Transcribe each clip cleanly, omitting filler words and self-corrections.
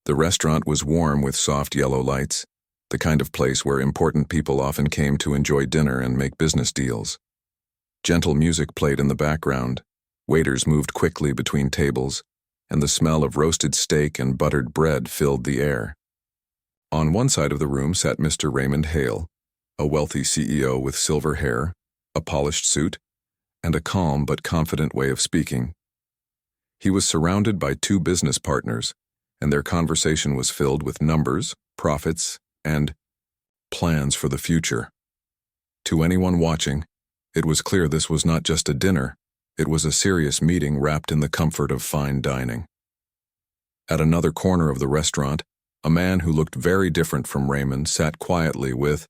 The restaurant was warm with soft yellow lights, the kind of place where important people often came to enjoy dinner and make business deals. Gentle music played in the background, waiters moved quickly between tables, and the smell of roasted steak and buttered bread filled the air. On one side of the room sat Mr. Raymond Hale, a wealthy CEO with silver hair, a polished suit, and a calm but confident way of speaking. He was surrounded by two business partners, and their conversation was filled with numbers, profits, and plans for the future. To anyone watching, it was clear this was not just a dinner, it was a serious meeting wrapped in the comfort of fine dining. At another corner of the restaurant, a man who looked very different from Raymond sat quietly with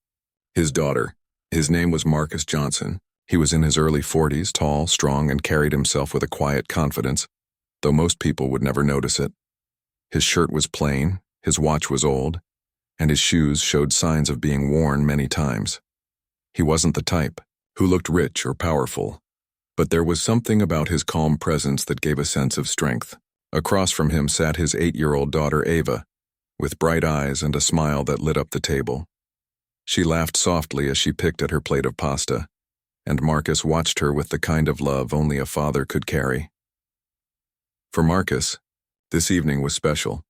his daughter. His name was Marcus Johnson. He was in his early 40s, tall, strong, and carried himself with a quiet confidence, though most people would never notice it. His shirt was plain, his watch was old, and his shoes showed signs of being worn many times. He wasn't the type who looked rich or powerful, but there was something about his calm presence that gave a sense of strength. Across from him sat his 8-year-old daughter Ava, with bright eyes and a smile that lit up the table. She laughed softly as she picked at her plate of pasta, and Marcus watched her with the kind of love only a father could carry. For Marcus, this evening was special.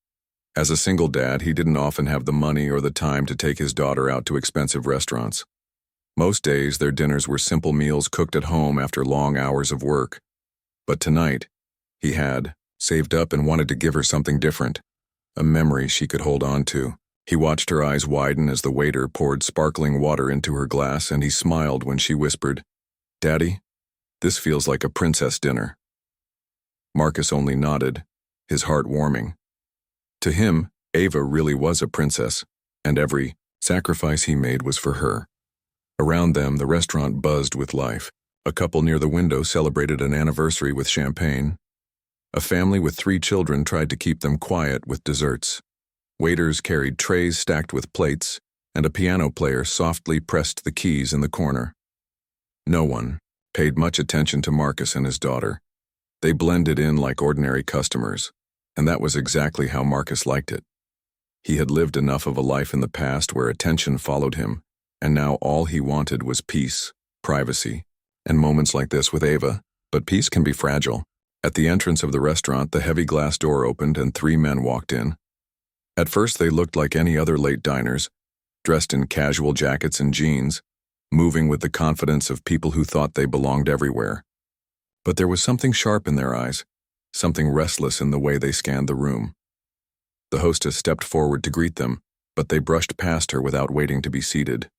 As a single dad, he didn't often have the money or the time to take his daughter out to expensive restaurants. Most days, their dinners were simple meals cooked at home after long hours of work. But tonight, he had saved up and wanted to give her something different, a memory she could hold on to. He watched her eyes widen as the waiter poured sparkling water into her glass, and he smiled when she whispered, "Daddy, this feels like a princess dinner." Marcus only nodded, his heart warming. To him, Ava really was a princess, and every sacrifice he made was for her. Around them, the restaurant buzzed with life. A couple near the window celebrated an anniversary with champagne. A family with 3 children tried to keep them quiet with desserts. Waiters carried trays stacked with plates, and a piano player softly pressed the keys in the corner. No one paid much attention to Marcus and his daughter. They blended in like ordinary customers, and that was exactly how Marcus liked it. He had lived enough of a life in the past where attention followed him, and now all he wanted was peace, privacy, and moments like this with Ava. But peace can be fragile. At the entrance of the restaurant, the heavy glass door opened and 3 men walked in. At first, they looked like any other late diners, dressed in casual jackets and jeans, moving with the confidence of people who thought they belonged everywhere. But there was something sharp in their eyes, something restless in the way they scanned the room. The hostess stepped forward to greet them, but they brushed past her without waiting to be seated.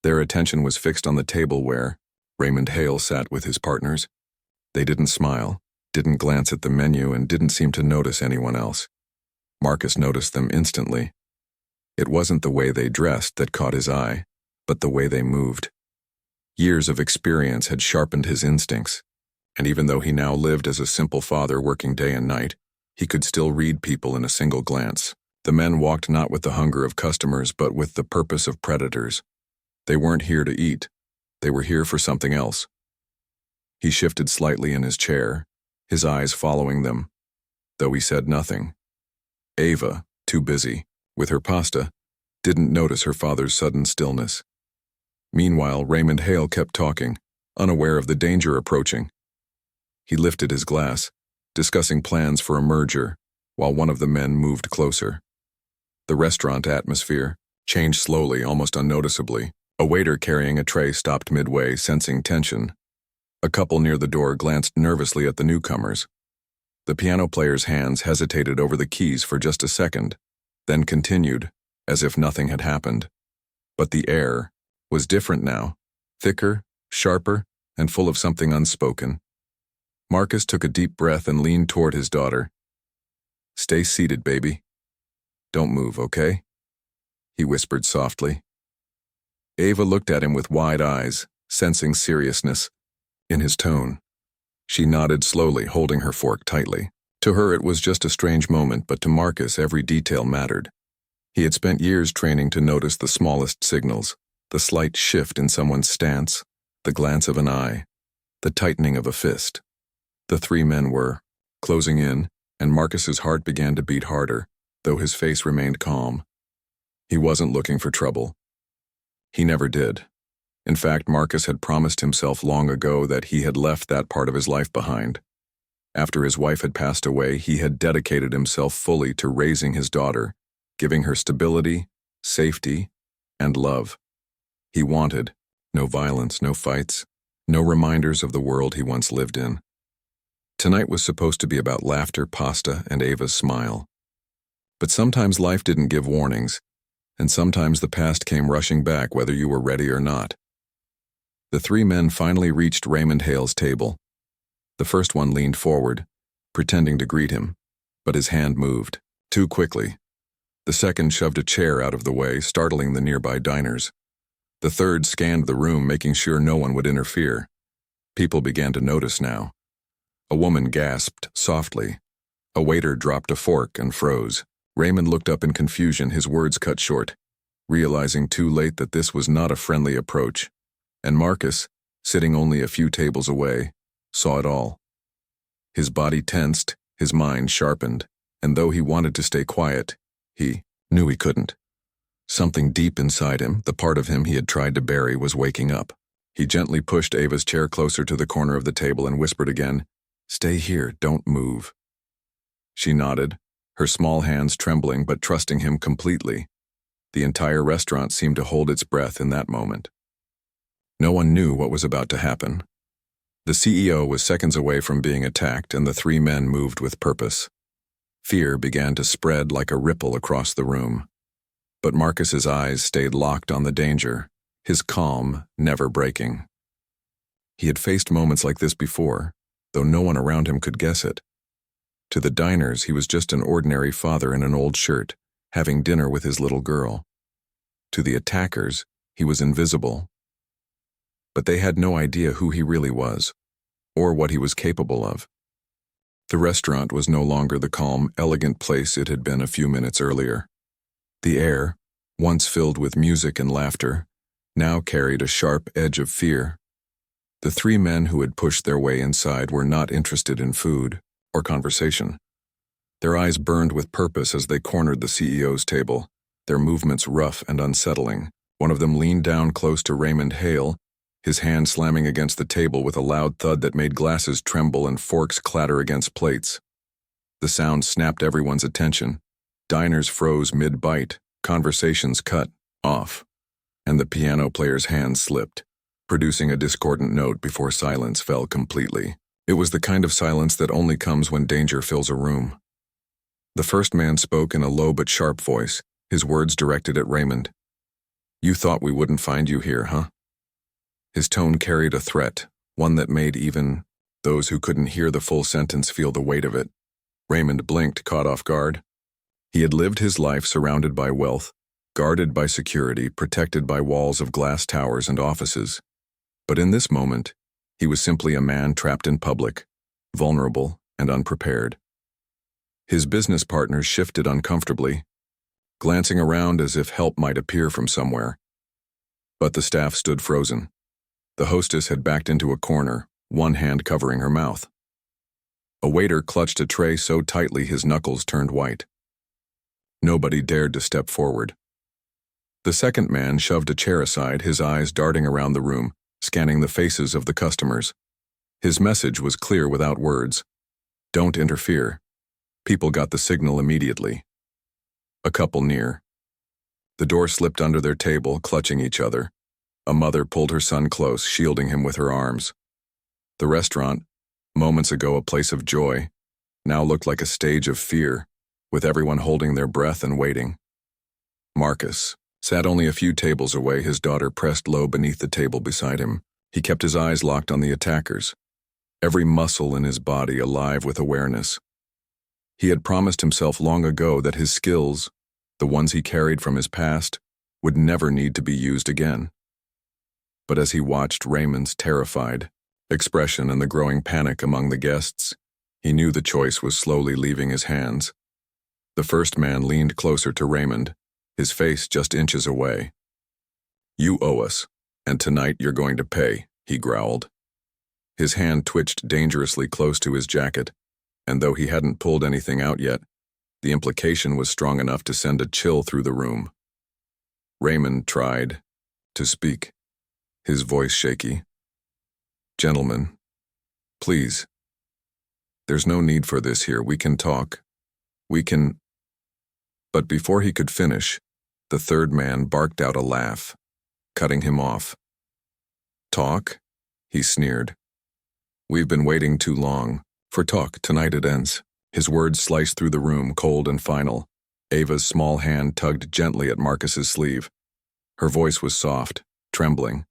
Their attention was fixed on the table where Raymond Hale sat with his partners. They didn't smile, didn't glance at the menu, and didn't seem to notice anyone else. Marcus noticed them instantly. It wasn't the way they dressed that caught his eye, but the way they moved. Years of experience had sharpened his instincts, and even though he now lived as a simple father working day and night, he could still read people in a single glance. The men walked not with the hunger of customers, but with the purpose of predators. They weren't here to eat. They were here for something else. He shifted slightly in his chair, his eyes following them, though he said nothing. Ava, too busy with her pasta, didn't notice her father's sudden stillness. Meanwhile, Raymond Hale kept talking, unaware of the danger approaching. He lifted his glass, discussing plans for a merger, while one of the men moved closer. The restaurant atmosphere changed slowly, almost unnoticeably. A waiter carrying a tray stopped midway, sensing tension. A couple near the door glanced nervously at the newcomers. The piano player's hands hesitated over the keys for just a second, then continued, as if nothing had happened. But the air was different now, thicker, sharper, and full of something unspoken. Marcus took a deep breath and leaned toward his daughter. "Stay seated, baby. Don't move, okay?" he whispered softly. Ava looked at him with wide eyes, sensing seriousness in his tone. She nodded slowly, holding her fork tightly. To her, it was just a strange moment, but to Marcus, every detail mattered. He had spent years training to notice the smallest signals, the slight shift in someone's stance, the glance of an eye, the tightening of a fist. The 3 men were closing in, and Marcus's heart began to beat harder. though his face remained calm. He wasn't looking for trouble. He never did. In fact, Marcus had promised himself long ago that he had left that part of his life behind. After his wife had passed away, he had dedicated himself fully to raising his daughter, giving her stability, safety, and love. He wanted no violence, no fights, no reminders of the world he once lived in. Tonight was supposed to be about laughter, pasta, and Ava's smile. But sometimes life didn't give warnings, and sometimes the past came rushing back whether you were ready or not. The three men finally reached Raymond Hale's table. The first one leaned forward, pretending to greet him, but his hand moved too quickly. The second shoved a chair out of the way, startling the nearby diners. The third scanned the room, making sure no one would interfere. People began to notice now. A woman gasped softly. A waiter dropped a fork and froze. Raymond looked up in confusion, his words cut short, realizing too late that this was not a friendly approach. And Marcus, sitting only a few tables away, saw it all. His body tensed, his mind sharpened, and though he wanted to stay quiet, he knew he couldn't. Something deep inside him, the part of him he had tried to bury, was waking up. He gently pushed Ava's chair closer to the corner of the table and whispered again, "Stay here, don't move." She nodded, her small hands trembling but trusting him completely. The entire restaurant seemed to hold its breath in that moment. No one knew what was about to happen. The CEO was seconds away from being attacked, and the three men moved with purpose. Fear began to spread like a ripple across the room. But Marcus's eyes stayed locked on the danger, his calm never breaking. He had faced moments like this before, though no one around him could guess it. To the diners, he was just an ordinary father in an old shirt, having dinner with his little girl. To the attackers, he was invisible. But they had no idea who he really was, or what he was capable of. The restaurant was no longer the calm, elegant place it had been a few minutes earlier. The air, once filled with music and laughter, now carried a sharp edge of fear. The three men who had pushed their way inside were not interested in food or conversation. Their eyes burned with purpose as they cornered the CEO's table, their movements rough and unsettling. One of them leaned down close to Raymond Hale, his hand slamming against the table with a loud thud that made glasses tremble and forks clatter against plates. The sound snapped everyone's attention. Diners froze mid-bite, conversations cut off, and the piano player's hand slipped, producing a discordant note before silence fell completely. It was the kind of silence that only comes when danger fills a room. The first man spoke in a low but sharp voice, his words directed at Raymond. "You thought we wouldn't find you here, huh?" His tone carried a threat, one that made even those who couldn't hear the full sentence feel the weight of it. Raymond blinked, caught off guard. He had lived his life surrounded by wealth, guarded by security, protected by walls of glass towers and offices. But in this moment, he was simply a man trapped in public, vulnerable and unprepared. His business partners shifted uncomfortably, glancing around as if help might appear from somewhere. But the staff stood frozen. The hostess had backed into a corner, one hand covering her mouth. A waiter clutched a tray so tightly his knuckles turned white. Nobody dared to step forward. The second man shoved a chair aside, his eyes darting around the room, scanning the faces of the customers. His message was clear without words. Don't interfere. People got the signal immediately. A couple near. The door slipped under their table, clutching each other. A mother pulled her son close, shielding him with her arms. The restaurant, moments ago a place of joy, now looked like a stage of fear, with everyone holding their breath and waiting. Marcus sat only a few tables away, his daughter pressed low beneath the table beside him. He kept his eyes locked on the attackers, every muscle in his body alive with awareness. He had promised himself long ago that his skills, the ones he carried from his past, would never need to be used again. But as he watched Raymond's terrified expression and the growing panic among the guests, he knew the choice was slowly leaving his hands. The first man leaned closer to Raymond, his face just inches away. "You owe us, and tonight you're going to pay," he growled. His hand twitched dangerously close to his jacket, and though he hadn't pulled anything out yet, The implication was strong enough to send a chill through the room. Raymond tried to speak, his voice shaky. "Gentlemen, please. There's no need for this here. We can talk. We can—" But before he could finish, the third man barked out a laugh, cutting him off. "Talk?" he sneered. "We've been waiting too long. For talk, tonight it ends." His words sliced through the room, cold and final. Ava's small hand tugged gently at Marcus's sleeve. Her voice was soft, trembling.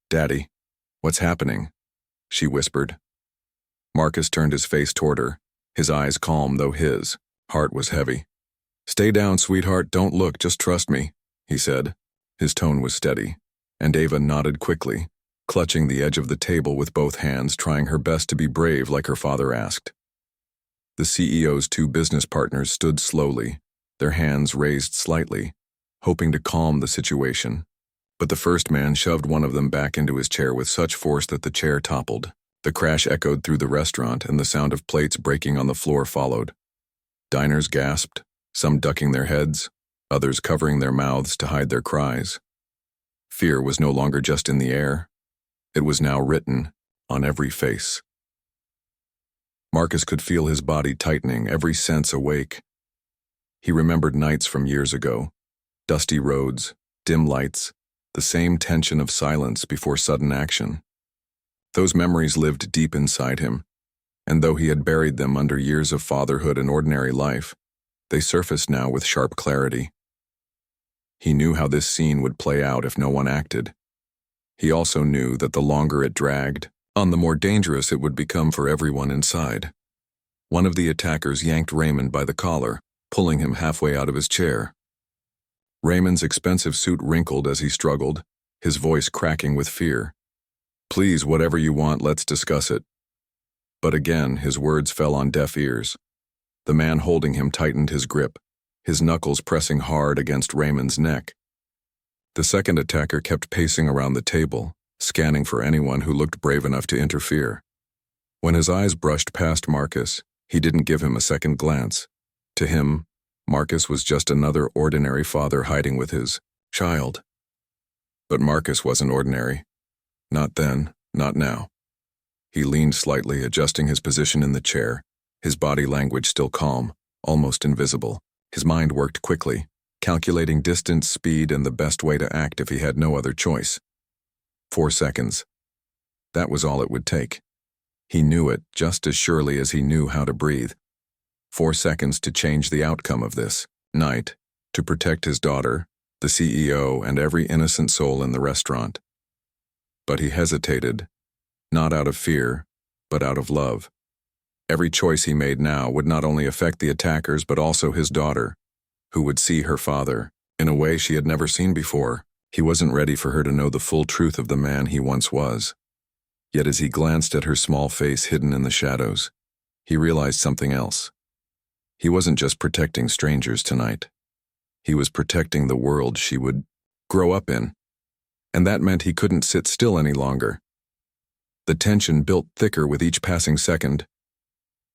"Daddy, what's happening?" she whispered. Marcus turned his face toward her, his eyes calm though his heart was heavy. "Stay down, sweetheart, don't look, just trust me," he said. His tone was steady, and Ava nodded quickly, clutching the edge of the table with both hands, trying her best to be brave like her father asked. The CEO's two business partners stood slowly, their hands raised slightly, hoping to calm the situation. But the first man shoved one of them back into his chair with such force that the chair toppled. The crash echoed through the restaurant, and the sound of plates breaking on the floor followed. Diners gasped, some ducking their heads, others covering their mouths to hide their cries. Fear was no longer just in the air. It was now written on every face. Marcus could feel his body tightening, every sense awake. He remembered nights from years ago, dusty roads, dim lights, the same tension of silence before sudden action. Those memories lived deep inside him, and though he had buried them under years of fatherhood and ordinary life, they surfaced now with sharp clarity. He knew how this scene would play out if no one acted. He also knew that the longer it dragged on, the more dangerous it would become for everyone inside. One of the attackers yanked Raymond by the collar, pulling him halfway out of his chair. Raymond's expensive suit wrinkled as he struggled, his voice cracking with fear. "Please, whatever you want, let's discuss it." But again, his words fell on deaf ears. The man holding him tightened his grip, his knuckles pressing hard against Raymond's neck. The second attacker kept pacing around the table, scanning for anyone who looked brave enough to interfere. When his eyes brushed past Marcus, he didn't give him a second glance. To him, Marcus was just another ordinary father hiding with his child. But Marcus wasn't ordinary. Not then, not now. He leaned slightly, adjusting his position in the chair, his body language still calm, almost invisible. His mind worked quickly, calculating distance, speed, and the best way to act if he had no other choice. 4 seconds. That was all it would take. He knew it just as surely as he knew how to breathe. 4 seconds to change the outcome of this night, to protect his daughter, the CEO, and every innocent soul in the restaurant. But he hesitated, not out of fear, but out of love. Every choice he made now would not only affect the attackers but also his daughter, who would see her father in a way she had never seen before. He wasn't ready for her to know the full truth of the man he once was. Yet as he glanced at her small face hidden in the shadows, he realized something else. He wasn't just protecting strangers tonight. He was protecting the world she would grow up in. And that meant he couldn't sit still any longer. The tension built thicker with each passing second.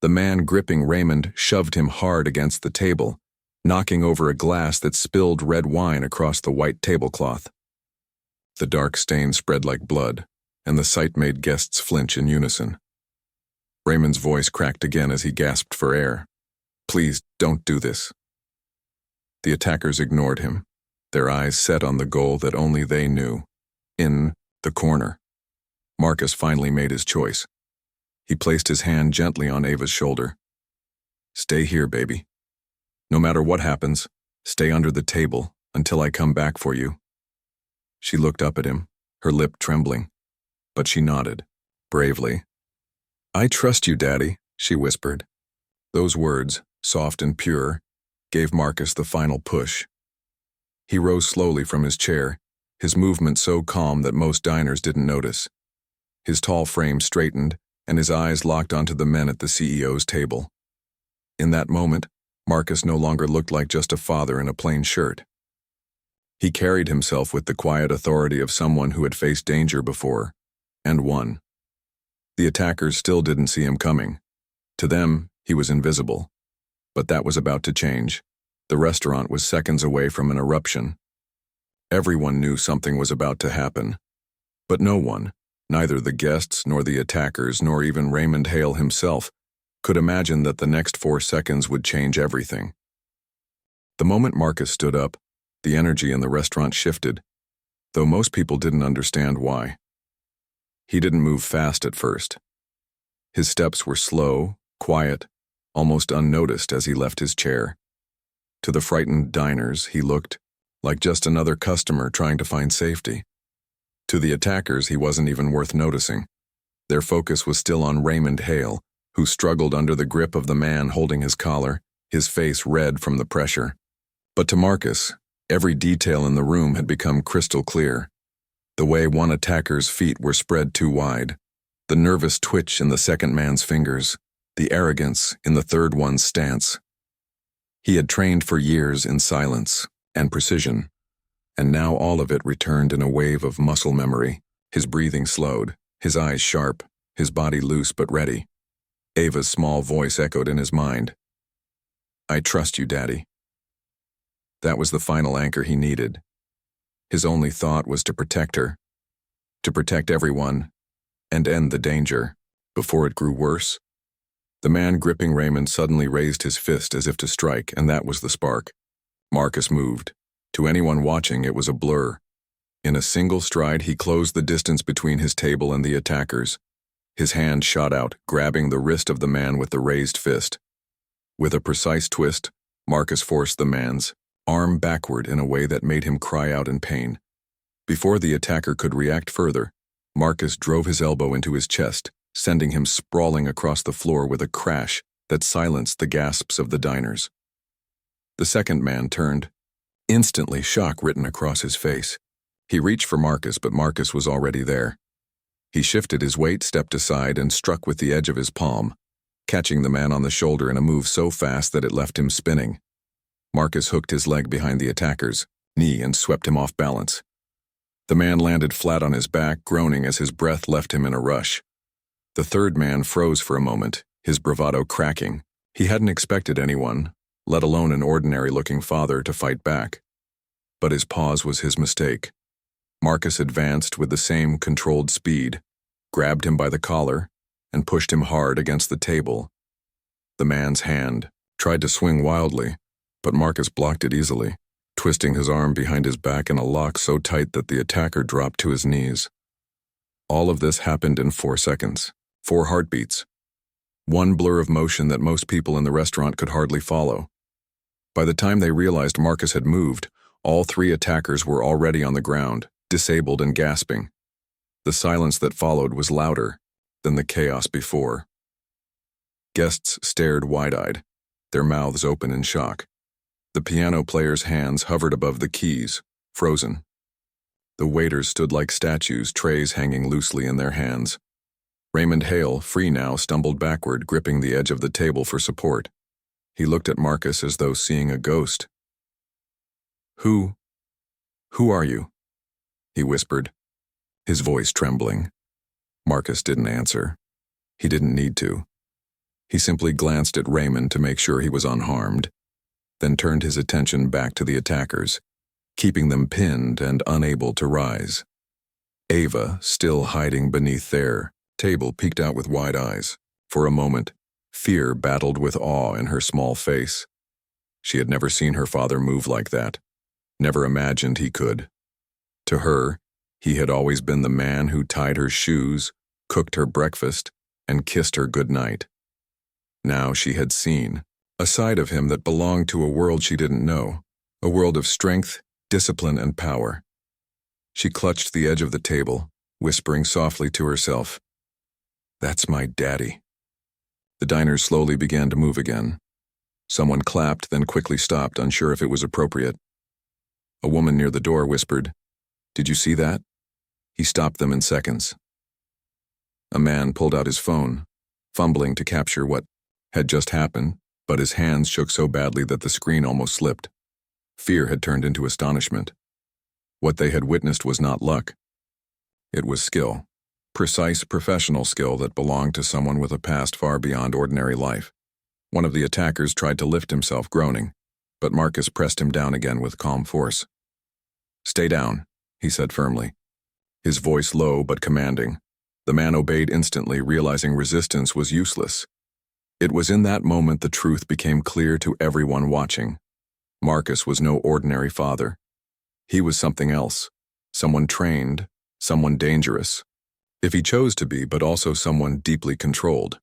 The man gripping Raymond shoved him hard against the table, knocking over a glass that spilled red wine across the white tablecloth. The dark stain spread like blood, and the sight made guests flinch in unison. Raymond's voice cracked again as he gasped for air. "Please, don't do this." The attackers ignored him, their eyes set on the goal that only they knew. In the corner. Marcus finally made his choice. He placed his hand gently on Ava's shoulder. "Stay here, baby. No matter what happens, stay under the table until I come back for you." She looked up at him, her lip trembling, but she nodded, bravely. "I trust you, Daddy," she whispered. Those words, soft and pure, gave Marcus the final push. He rose slowly from his chair, his movement so calm that most diners didn't notice. His tall frame straightened, and his eyes locked onto the men at the CEO's table. In that moment, Marcus no longer looked like just a father in a plain shirt. He carried himself with the quiet authority of someone who had faced danger before, and won. The attackers still didn't see him coming. To them, he was invisible. But that was about to change. The restaurant was seconds away from an eruption. Everyone knew something was about to happen. But no one, neither the guests nor the attackers nor even Raymond Hale himself, could imagine that the next 4 seconds would change everything. The moment Marcus stood up, the energy in the restaurant shifted, though most people didn't understand why. He didn't move fast at first. His steps were slow, quiet, almost unnoticed as he left his chair. To the frightened diners, he looked like just another customer trying to find safety. To the attackers, he wasn't even worth noticing. Their focus was still on Raymond Hale, who struggled under the grip of the man holding his collar, his face red from the pressure. But to Marcus, every detail in the room had become crystal clear. The way one attacker's feet were spread too wide, the nervous twitch in the second man's fingers, the arrogance in the third one's stance. He had trained for years in silence and precision, and now all of it returned in a wave of muscle memory. His breathing slowed, his eyes sharp, his body loose but ready. Ava's small voice echoed in his mind. "I trust you, Daddy." That was the final anchor he needed. His only thought was to protect her, to protect everyone, and end the danger before it grew worse. The man gripping Raymond suddenly raised his fist as if to strike, and that was the spark. Marcus moved. To anyone watching, it was a blur. In a single stride, he closed the distance between his table and the attackers. His hand shot out, grabbing the wrist of the man with the raised fist. With a precise twist, Marcus forced the man's arm backward in a way that made him cry out in pain. Before the attacker could react further, Marcus drove his elbow into his chest, sending him sprawling across the floor with a crash that silenced the gasps of the diners. The second man turned, instantly shock written across his face. He reached for Marcus, but Marcus was already there. He shifted his weight, stepped aside, and struck with the edge of his palm, catching the man on the shoulder in a move so fast that it left him spinning. Marcus hooked his leg behind the attacker's knee and swept him off balance. The man landed flat on his back, groaning as his breath left him in a rush. The third man froze for a moment, his bravado cracking. He hadn't expected anyone, let alone an ordinary-looking father, to fight back. But his pause was his mistake. Marcus advanced with the same controlled speed, grabbed him by the collar, and pushed him hard against the table. The man's hand tried to swing wildly, but Marcus blocked it easily, twisting his arm behind his back in a lock so tight that the attacker dropped to his knees. All of this happened in 4 seconds. 4 heartbeats. One blur of motion that most people in the restaurant could hardly follow. By the time they realized Marcus had moved, all 3 attackers were already on the ground, disabled and gasping. The silence that followed was louder than the chaos before. Guests stared wide-eyed, their mouths open in shock. The piano player's hands hovered above the keys, frozen. The waiters stood like statues, trays hanging loosely in their hands. Raymond Hale, free now, stumbled backward, gripping the edge of the table for support. He looked at Marcus as though seeing a ghost. Who are you?" he whispered, his voice trembling. Marcus didn't answer. He didn't need to. He simply glanced at Raymond to make sure he was unharmed, then turned his attention back to the attackers, keeping them pinned and unable to rise. Ava, still hiding beneath their table, peeked out with wide eyes. For a moment, fear battled with awe in her small face. She had never seen her father move like that, never imagined he could. To her, he had always been the man who tied her shoes, cooked her breakfast, and kissed her goodnight. Now she had seen a side of him that belonged to a world she didn't know, a world of strength, discipline, and power. She clutched the edge of the table, whispering softly to herself, "That's my daddy." The diners slowly began to move again. Someone clapped, then quickly stopped, unsure if it was appropriate. A woman near the door whispered, "Did you see that?" He stopped them in seconds. A man pulled out his phone, fumbling to capture what had just happened, but his hands shook so badly that the screen almost slipped. Fear had turned into astonishment. What they had witnessed was not luck. It was skill. Precise professional skill that belonged to someone with a past far beyond ordinary life. One of the attackers tried to lift himself, groaning, but Marcus pressed him down again with calm force. "Stay down," he said firmly, his voice low but commanding. The man obeyed instantly, realizing resistance was useless. It was in that moment the truth became clear to everyone watching. Marcus was no ordinary father. He was something else, someone trained, someone dangerous, if he chose to be, but also someone deeply controlled.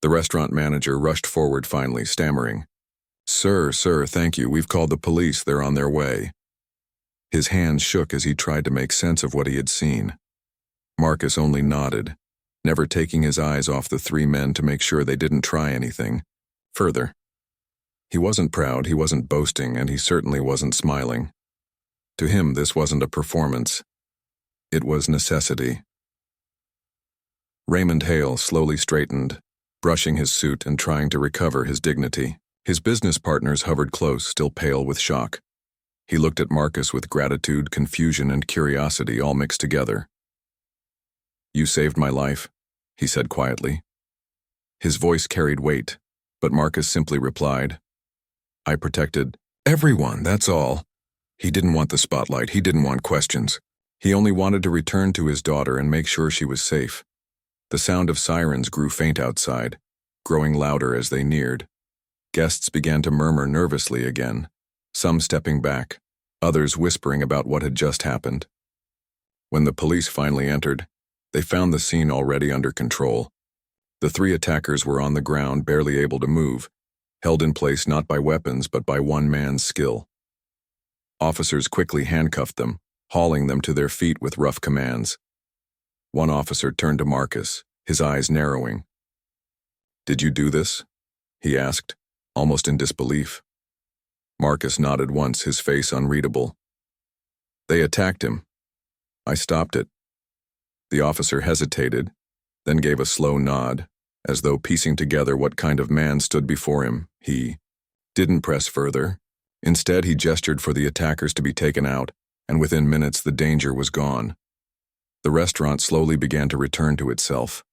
The restaurant manager rushed forward finally, stammering, Sir, thank you. We've called the police. They're on their way." His hands shook as he tried to make sense of what he had seen. Marcus only nodded, never taking his eyes off the three men to make sure they didn't try anything further. He wasn't proud, he wasn't boasting, and he certainly wasn't smiling. To him, this wasn't a performance. It was necessity. Raymond Hale slowly straightened, brushing his suit and trying to recover his dignity. His business partners hovered close, still pale with shock. He looked at Marcus with gratitude, confusion, and curiosity all mixed together. "You saved my life," he said quietly. His voice carried weight, but Marcus simply replied, "I protected everyone, that's all." He didn't want the spotlight, he didn't want questions. He only wanted to return to his daughter and make sure she was safe. The sound of sirens grew faint outside, growing louder as they neared. Guests began to murmur nervously again, some stepping back, others whispering about what had just happened. When the police finally entered, they found the scene already under control. The three attackers were on the ground, barely able to move, held in place not by weapons but by one man's skill. Officers quickly handcuffed them, hauling them to their feet with rough commands. One officer turned to Marcus, his eyes narrowing. "Did you do this?" he asked, almost in disbelief. Marcus nodded once, his face unreadable. "They attacked him. I stopped it." The officer hesitated, then gave a slow nod, as though piecing together what kind of man stood before him. He didn't press further. Instead, he gestured for the attackers to be taken out, and within minutes the danger was gone. The restaurant slowly began to return to itself.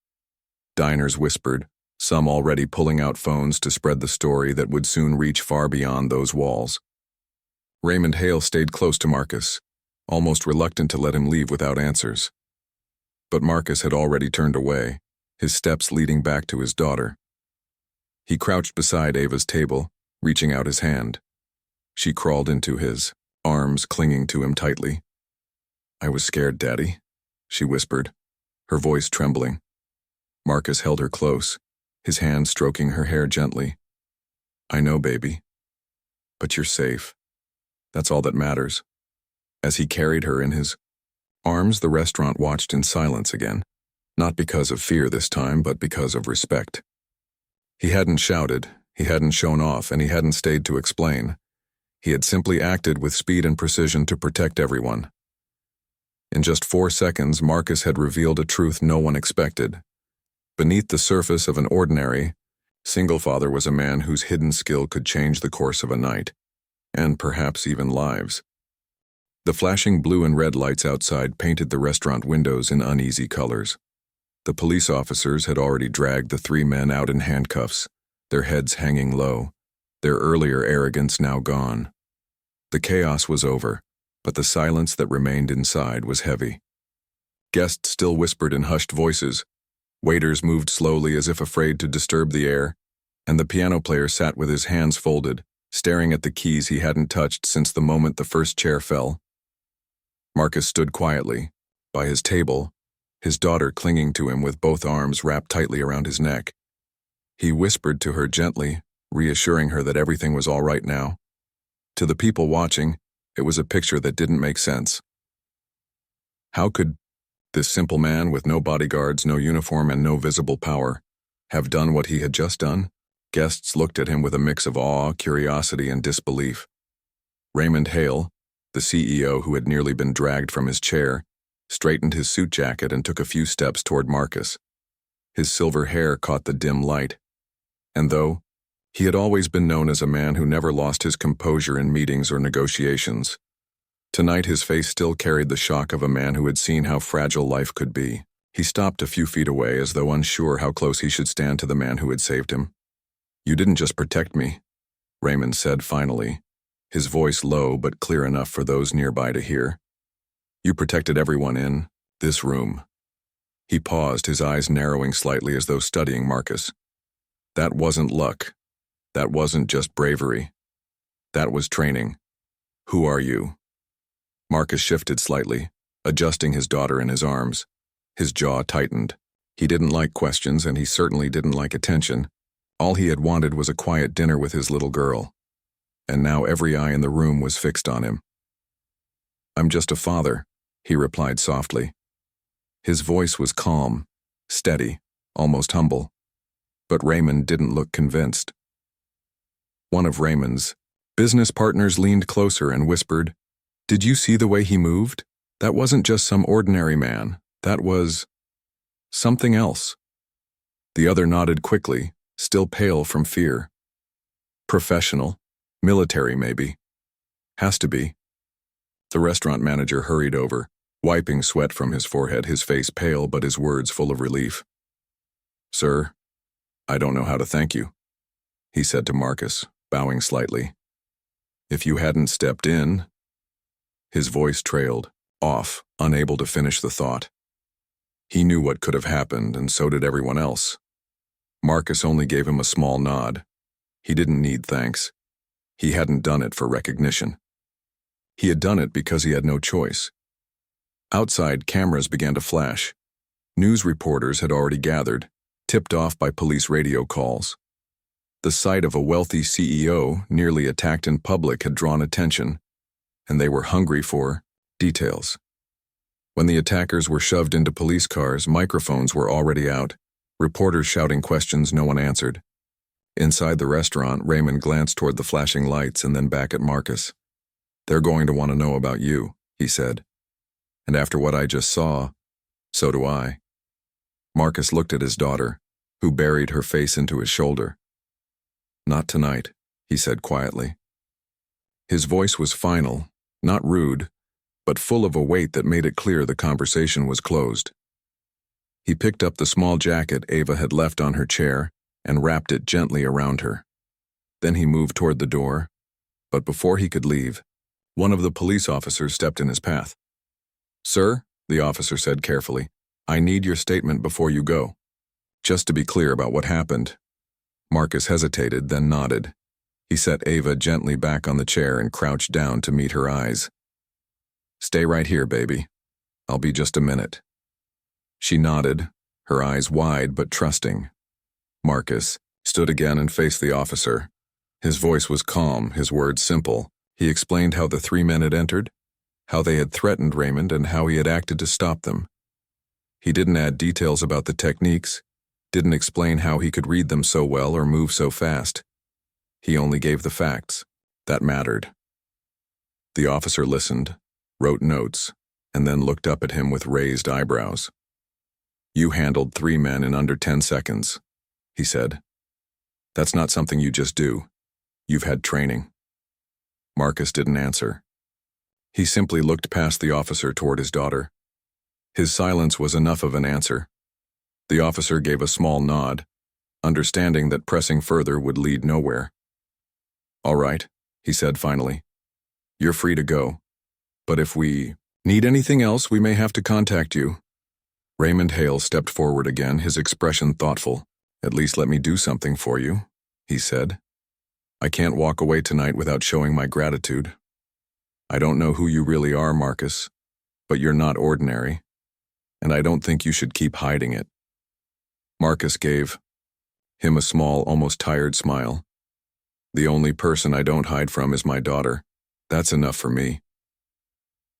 Diners whispered, some already pulling out phones to spread the story that would soon reach far beyond those walls. Raymond Hale stayed close to Marcus, almost reluctant to let him leave without answers. But Marcus had already turned away, his steps leading back to his daughter. He crouched beside Ava's table, reaching out his hand. She crawled into his arms, clinging to him tightly. "I was scared, Daddy," she whispered, her voice trembling. Marcus held her close, his hand stroking her hair gently. "I know, baby. But you're safe. That's all that matters." As he carried her in his arms, the restaurant watched in silence again, not because of fear this time, but because of respect. He hadn't shouted, he hadn't shown off, and he hadn't stayed to explain. He had simply acted with speed and precision to protect everyone. In just 4 seconds, Marcus had revealed a truth no one expected. Beneath the surface of an ordinary, single father was a man whose hidden skill could change the course of a night, and perhaps even lives. The flashing blue and red lights outside painted the restaurant windows in uneasy colors. The police officers had already dragged the 3 men out in handcuffs, their heads hanging low, their earlier arrogance now gone. The chaos was over, but the silence that remained inside was heavy. Guests still whispered in hushed voices. Waiters moved slowly as if afraid to disturb the air, and the piano player sat with his hands folded, staring at the keys he hadn't touched since the moment the first chair fell. Marcus stood quietly, by his table, his daughter clinging to him with both arms wrapped tightly around his neck. He whispered to her gently, reassuring her that everything was all right now. To the people watching, it was a picture that didn't make sense. How could this simple man with no bodyguards, no uniform, and no visible power have done what he had just done? Guests looked at him with a mix of awe, curiosity, and disbelief. Raymond Hale, the CEO who had nearly been dragged from his chair, straightened his suit jacket and took a few steps toward Marcus. His silver hair caught the dim light. And though he had always been known as a man who never lost his composure in meetings or negotiations, tonight his face still carried the shock of a man who had seen how fragile life could be. He stopped a few feet away as though unsure how close he should stand to the man who had saved him. You didn't just protect me, Raymond said finally, his voice low but clear enough for those nearby to hear. You protected everyone in this room. He paused, his eyes narrowing slightly as though studying Marcus. That wasn't luck. That wasn't just bravery. That was training. Who are you? Marcus shifted slightly, adjusting his daughter in his arms. His jaw tightened. He didn't like questions, and he certainly didn't like attention. All he had wanted was a quiet dinner with his little girl. And now every eye in the room was fixed on him. I'm just a father, he replied softly. His voice was calm, steady, almost humble. But Raymond didn't look convinced. One of Raymond's business partners leaned closer and whispered, Did you see the way he moved? That wasn't just some ordinary man. That was something else. The other nodded quickly, still pale from fear. Professional, military maybe. Has to be. The restaurant manager hurried over, wiping sweat from his forehead, his face pale but his words full of relief. Sir, I don't know how to thank you, he said to Marcus, bowing slightly. If you hadn't stepped in. His voice trailed, off, unable to finish the thought. He knew what could have happened, and so did everyone else. Marcus only gave him a small nod. He didn't need thanks. He hadn't done it for recognition. He had done it because he had no choice. Outside, cameras began to flash. News reporters had already gathered, tipped off by police radio calls. The sight of a wealthy CEO nearly attacked in public had drawn attention, and they were hungry for details. When the attackers were shoved into police cars, microphones were already out, reporters shouting questions no one answered. Inside the restaurant, Raymond glanced toward the flashing lights and then back at Marcus. They're going to want to know about you, he said. And after what I just saw, so do I. Marcus looked at his daughter, who buried her face into his shoulder. Not tonight, he said quietly. His voice was final, not rude, but full of a weight that made it clear the conversation was closed. He picked up the small jacket Ava had left on her chair and wrapped it gently around her. Then he moved toward the door, but before he could leave, one of the police officers stepped in his path. Sir, the officer said carefully, I need your statement before you go. Just to be clear about what happened. Marcus hesitated, then nodded. He set Ava gently back on the chair and crouched down to meet her eyes. Stay right here, baby. I'll be just a minute. She nodded, her eyes wide but trusting. Marcus stood again and faced the officer. His voice was calm, his words simple. He explained how the three men had entered, how they had threatened Raymond, and how he had acted to stop them. He didn't add details about the techniques, didn't explain how he could read them so well or move so fast. He only gave the facts. That mattered. The officer listened, wrote notes, and then looked up at him with raised eyebrows. You handled 3 men in under 10 seconds, he said. That's not something you just do. You've had training. Marcus didn't answer. He simply looked past the officer toward his daughter. His silence was enough of an answer. The officer gave a small nod, understanding that pressing further would lead nowhere. All right, he said finally. You're free to go. But if we need anything else, we may have to contact you. Raymond Hale stepped forward again, his expression thoughtful. At least let me do something for you, he said. I can't walk away tonight without showing my gratitude. I don't know who you really are, Marcus, but you're not ordinary, and I don't think you should keep hiding it. Marcus gave him a small, almost tired smile. The only person I don't hide from is my daughter. That's enough for me.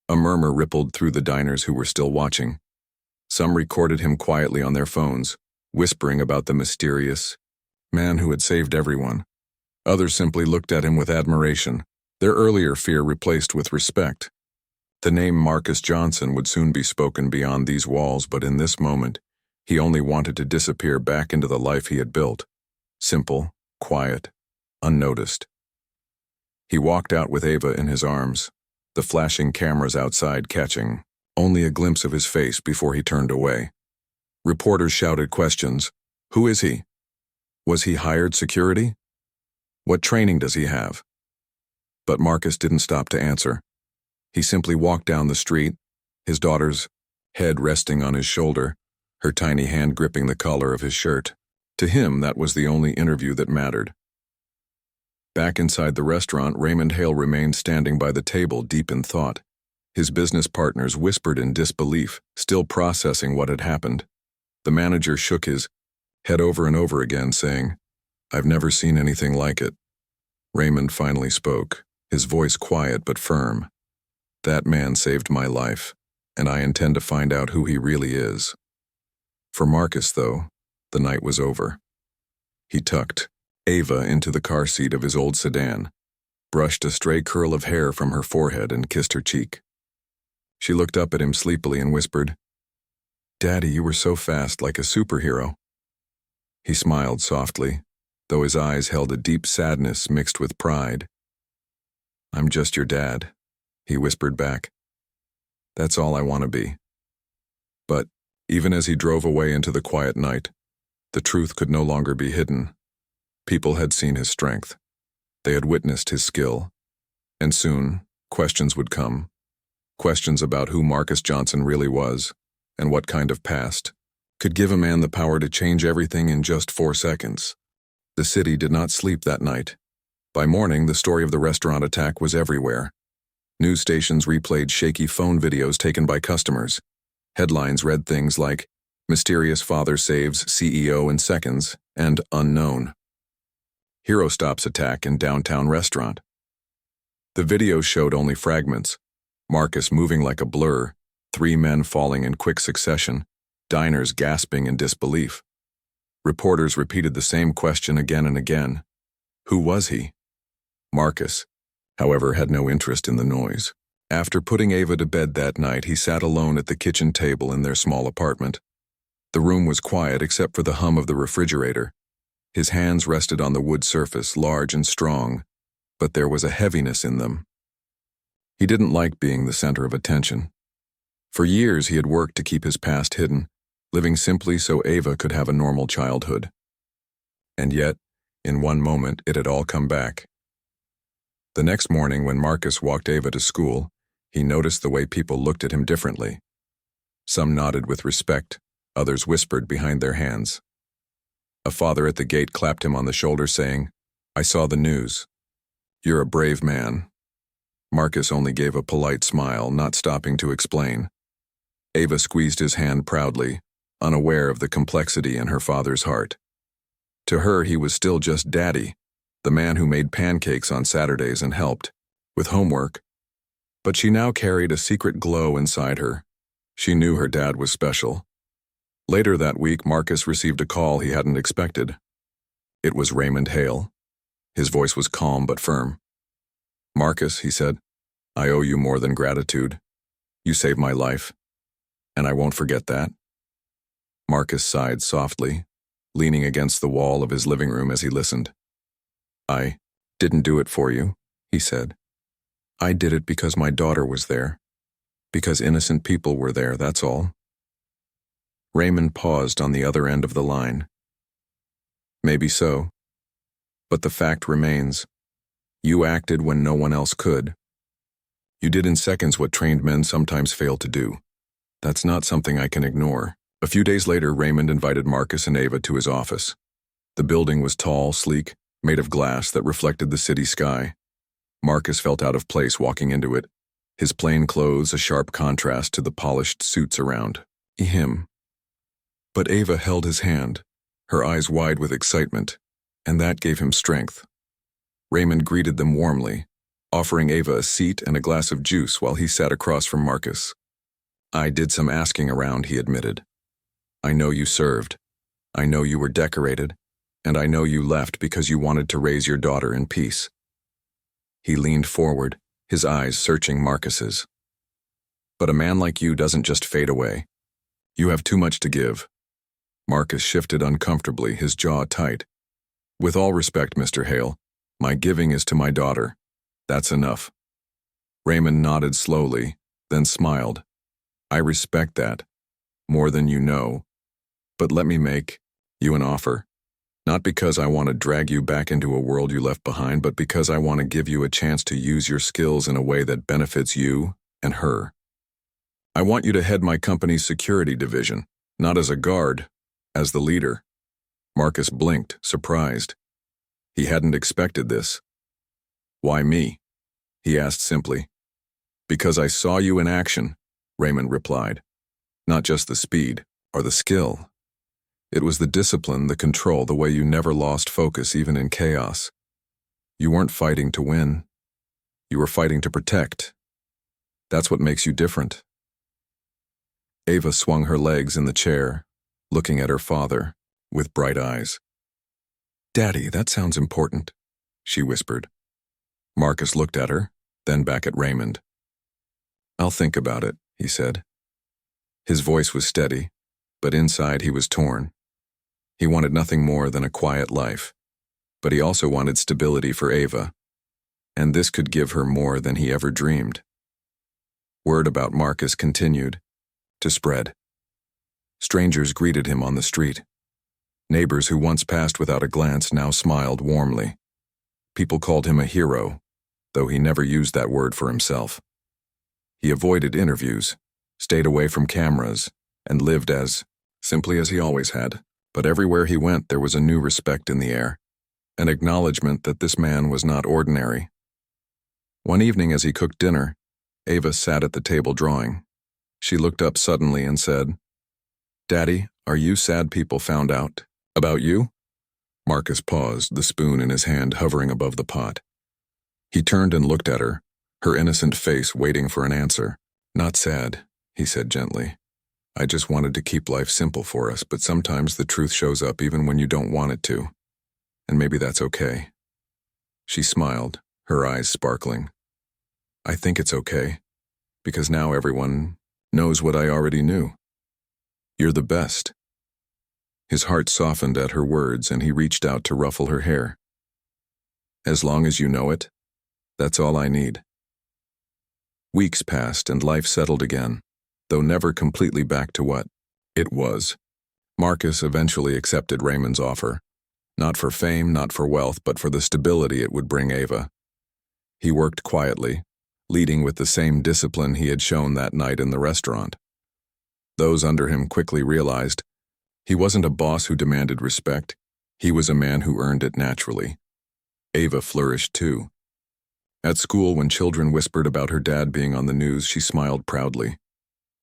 A murmur rippled through the diners who were still watching. Some recorded him quietly on their phones, whispering about the mysterious man who had saved everyone. Others simply looked at him with admiration, their earlier fear replaced with respect. The name Marcus Johnson would soon be spoken beyond these walls, but in this moment, he only wanted to disappear back into the life he had built. Simple, quiet, unnoticed. He walked out with Ava in his arms, the flashing cameras outside catching only a glimpse of his face before he turned away. Reporters shouted questions. Who is he? Was he hired security? What training does he have? But Marcus didn't stop to answer. He simply walked down the street, his daughter's head resting on his shoulder, her tiny hand gripping the collar of his shirt. To him, that was the only interview that mattered. Back inside the restaurant, Raymond Hale remained standing by the table, deep in thought. His business partners whispered in disbelief, still processing what had happened. The manager shook his head over and over again, saying, "I've never seen anything like it." Raymond finally spoke, his voice quiet but firm. "That man saved my life, and I intend to find out who he really is." For Marcus, though, the night was over. He tucked Ava into the car seat of his old sedan, brushed a stray curl of hair from her forehead, and kissed her cheek. She looked up at him sleepily and whispered, "Daddy, you were so fast, like a superhero." He smiled softly, though his eyes held a deep sadness mixed with pride. "I'm just your dad," he whispered back. "That's all I want to be." But even as he drove away into the quiet night, the truth could no longer be hidden. People had seen his strength. They had witnessed his skill. And soon, questions would come. Questions about who Marcus Johnson really was, and what kind of past could give a man the power to change everything in just 4 seconds. The city did not sleep that night. By morning, the story of the restaurant attack was everywhere. News stations replayed shaky phone videos taken by customers. Headlines read things like, "Mysterious Father Saves CEO in Seconds," and "Unknown. Hero Stops Attack in Downtown Restaurant." The videos showed only fragments. Marcus moving like a blur, 3 men falling in quick succession, diners gasping in disbelief. Reporters repeated the same question again and again. Who was he? Marcus, however, had no interest in the noise. After putting Ava to bed that night, he sat alone at the kitchen table in their small apartment. The room was quiet except for the hum of the refrigerator. His hands rested on the wood surface, large and strong, but there was a heaviness in them. He didn't like being the center of attention. For years he had worked to keep his past hidden, living simply so Ava could have a normal childhood. And yet, in one moment, it had all come back. The next morning, when Marcus walked Ava to school, he noticed the way people looked at him differently. Some nodded with respect, others whispered behind their hands. A father at the gate clapped him on the shoulder, saying, "I saw the news. You're a brave man." Marcus only gave a polite smile, not stopping to explain. Ava squeezed his hand proudly, unaware of the complexity in her father's heart. To her, he was still just Daddy, the man who made pancakes on Saturdays and helped with homework. But she now carried a secret glow inside her. She knew her dad was special. Later that week, Marcus received a call he hadn't expected. It was Raymond Hale. His voice was calm but firm. "Marcus," he said, "I owe you more than gratitude. You saved my life, and I won't forget that." Marcus sighed softly, leaning against the wall of his living room as he listened. "I didn't do it for you," he said. "I did it because my daughter was there. Because innocent people were there, that's all." Raymond paused on the other end of the line. "Maybe so. But the fact remains. You acted when no one else could. You did in seconds what trained men sometimes fail to do. That's not something I can ignore." A few days later, Raymond invited Marcus and Ava to his office. The building was tall, sleek, made of glass that reflected the city sky. Marcus felt out of place walking into it, his plain clothes a sharp contrast to the polished suits around him. But Ava held his hand, her eyes wide with excitement, and that gave him strength. Raymond greeted them warmly, offering Ava a seat and a glass of juice while he sat across from Marcus. "I did some asking around," he admitted. "I know you served. I know you were decorated, and I know you left because you wanted to raise your daughter in peace." He leaned forward, his eyes searching Marcus's. "But a man like you doesn't just fade away. You have too much to give." Marcus shifted uncomfortably, his jaw tight. "With all respect, Mr. Hale, my giving is to my daughter. That's enough." Raymond nodded slowly, then smiled. "I respect that, more than you know. But let me make you an offer. Not because I want to drag you back into a world you left behind, but because I want to give you a chance to use your skills in a way that benefits you and her. I want you to head my company's security division, not as a guard, as the leader." Marcus blinked, surprised. He hadn't expected this. "Why me?" he asked simply. "Because I saw you in action," Raymond replied. "Not just the speed or the skill. It was the discipline, the control, the way you never lost focus even in chaos. You weren't fighting to win. You were fighting to protect. That's what makes you different." Ava swung her legs in the chair, looking at her father with bright eyes. "Daddy, that sounds important," she whispered. Marcus looked at her, then back at Raymond. "I'll think about it," he said. His voice was steady, but inside he was torn. He wanted nothing more than a quiet life, but he also wanted stability for Ava, and this could give her more than he ever dreamed. Word about Marcus continued to spread. Strangers greeted him on the street. Neighbors who once passed without a glance now smiled warmly. People called him a hero, though he never used that word for himself. He avoided interviews, stayed away from cameras, and lived as simply as he always had. But everywhere he went there was a new respect in the air, an acknowledgement that this man was not ordinary. One evening as he cooked dinner, Ava sat at the table drawing. She looked up suddenly and said, "Daddy, are you sad people found out about you?" Marcus paused, the spoon in his hand hovering above the pot. He turned and looked at her, her innocent face waiting for an answer. "Not sad," he said gently. "I just wanted to keep life simple for us, but sometimes the truth shows up even when you don't want it to. And maybe that's okay." She smiled, her eyes sparkling. "I think it's okay, because now everyone knows what I already knew. You're the best." His heart softened at her words and he reached out to ruffle her hair. "As long as you know it, that's all I need." Weeks passed and life settled again, though never completely back to what it was. Marcus eventually accepted Raymond's offer, not for fame, not for wealth, but for the stability it would bring Ava. He worked quietly, leading with the same discipline he had shown that night in the restaurant. Those under him quickly realized he wasn't a boss who demanded respect, he was a man who earned it naturally. Ava flourished too. At school, when children whispered about her dad being on the news, she smiled proudly.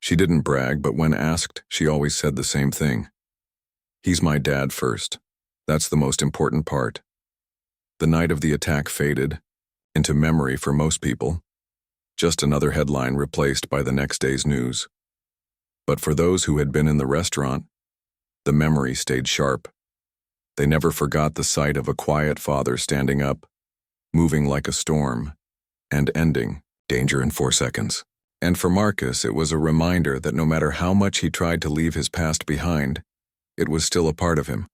She didn't brag, but when asked, she always said the same thing. "He's my dad first. That's the most important part." The night of the attack faded into memory for most people, just another headline replaced by the next day's news. But for those who had been in the restaurant, the memory stayed sharp. They never forgot the sight of a quiet father standing up, moving like a storm, and ending danger in 4 seconds. And for Marcus, it was a reminder that no matter how much he tried to leave his past behind, it was still a part of him,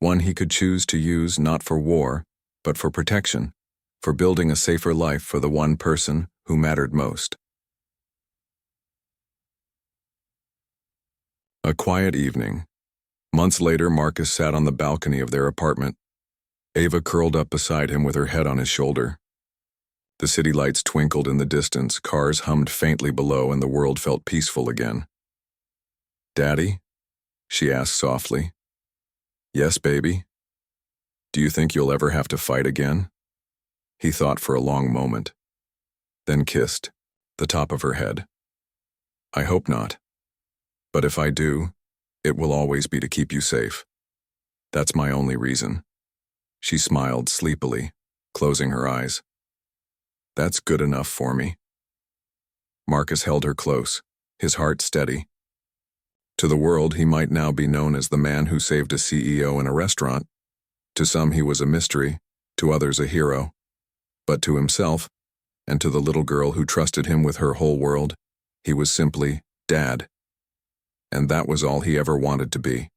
one he could choose to use not for war, but for protection, for building a safer life for the one person who mattered most. A quiet evening. Months later, Marcus sat on the balcony of their apartment. Ava curled up beside him with her head on his shoulder. The city lights twinkled in the distance, cars hummed faintly below, and the world felt peaceful again. "Daddy?" she asked softly. "Yes, baby." "Do you think you'll ever have to fight again?" He thought for a long moment, then kissed the top of her head. "I hope not. But if I do, it will always be to keep you safe. That's my only reason." She smiled sleepily, closing her eyes. "That's good enough for me." Marcus held her close, his heart steady. To the world, he might now be known as the man who saved a CEO in a restaurant. To some, he was a mystery, to others a hero. But to himself, and to the little girl who trusted him with her whole world, he was simply Dad. And that was all he ever wanted to be.